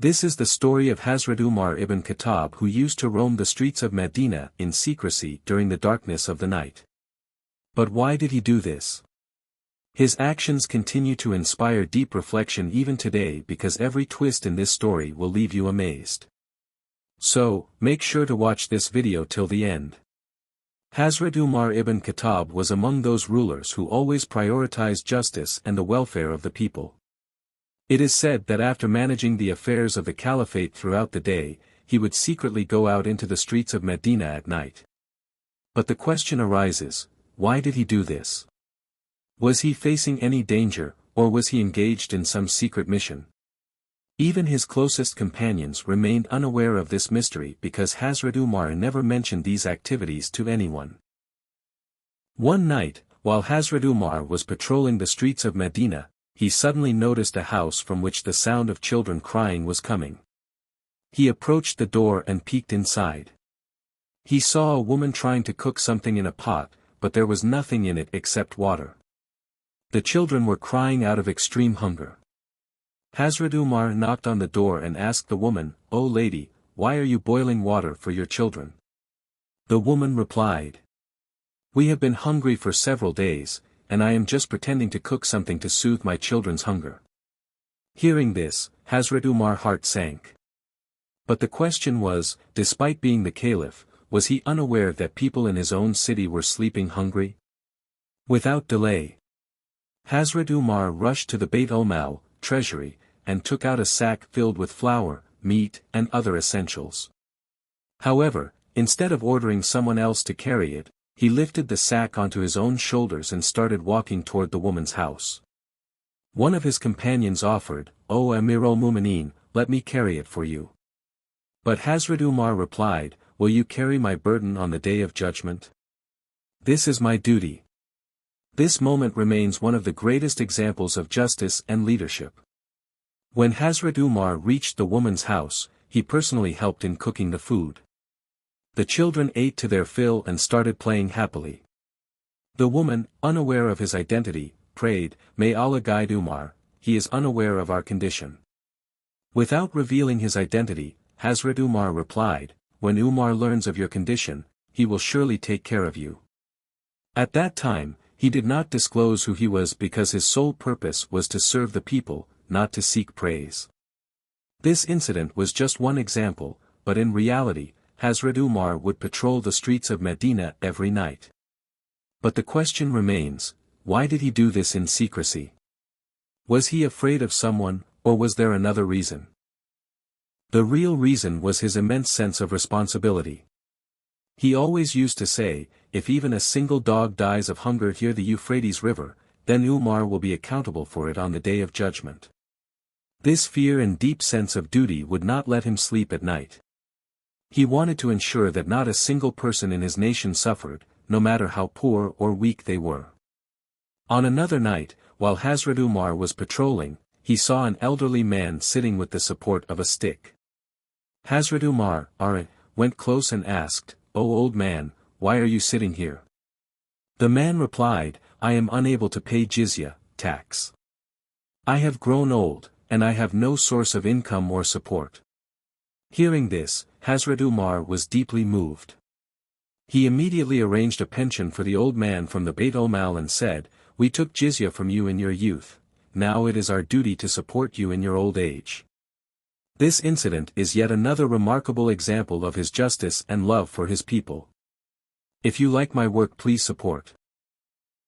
This is the story of Hazrat Umar Ibn Khattab, who used to roam the streets of Madina in secrecy during the darkness of the night. But why did he do this? His actions continue to inspire deep reflection even today, because every twist in this story will leave you amazed. So, make sure to watch this video till the end. Hazrat Umar ibn Khattab was among those rulers who always prioritized justice and the welfare of the people. It is said that after managing the affairs of the caliphate throughout the day, he would secretly go out into the streets of Medina at night. But the question arises, why did he do this? Was he facing any danger, or was he engaged in some secret mission? Even his closest companions remained unaware of this mystery, because Hazrat Umar never mentioned these activities to anyone. One night, while Hazrat Umar was patrolling the streets of Medina, he suddenly noticed a house from which the sound of children crying was coming. He approached the door and peeked inside. He saw a woman trying to cook something in a pot, but there was nothing in it except water. The children were crying out of extreme hunger. Hazrat Umar knocked on the door and asked the woman, "O lady, why are you boiling water for your children?" The woman replied, "We have been hungry for several days, and I am just pretending to cook something to soothe my children's hunger." Hearing this, Hazrat Umar's heart sank. But the question was, despite being the caliph, was he unaware that people in his own city were sleeping hungry? Without delay, Hazrat Umar rushed to the Bayt-ul-Mal, treasury, and took out a sack filled with flour, meat, and other essentials. However, instead of ordering someone else to carry it, he lifted the sack onto his own shoulders and started walking toward the woman's house. One of his companions offered, "O Amir al-Mu'mineen, let me carry it for you." But Hazrat Umar replied, "Will you carry my burden on the day of judgment? This is my duty." This moment remains one of the greatest examples of justice and leadership. When Hazrat Umar reached the woman's house, he personally helped in cooking the food. The children ate to their fill and started playing happily. The woman, unaware of his identity, prayed, "May Allah guide Umar, he is unaware of our condition." Without revealing his identity, Hazrat Umar replied, "When Umar learns of your condition, he will surely take care of you." At that time, he did not disclose who he was, because his sole purpose was to serve the people, not to seek praise. This incident was just one example, but in reality, Hazrat Umar would patrol the streets of Medina every night. But the question remains, why did he do this in secrecy? Was he afraid of someone, or was there another reason? The real reason was his immense sense of responsibility. He always used to say, "If even a single dog dies of hunger near the Euphrates River, then Umar will be accountable for it on the day of judgment." This fear and deep sense of duty would not let him sleep at night. He wanted to ensure that not a single person in his nation suffered, no matter how poor or weak they were. On another night, while Hazrat Umar was patrolling, he saw an elderly man sitting with the support of a stick. Hazrat Umar went close and asked, "O old man, why are you sitting here?" The man replied, "I am unable to pay Jizya, tax. I have grown old, and I have no source of income or support." Hearing this, Hazrat Umar was deeply moved. He immediately arranged a pension for the old man from the Bayt-ul-Mal and said, "We took Jizya from you in your youth, now it is our duty to support you in your old age." This incident is yet another remarkable example of his justice and love for his people. If you like my work, please support.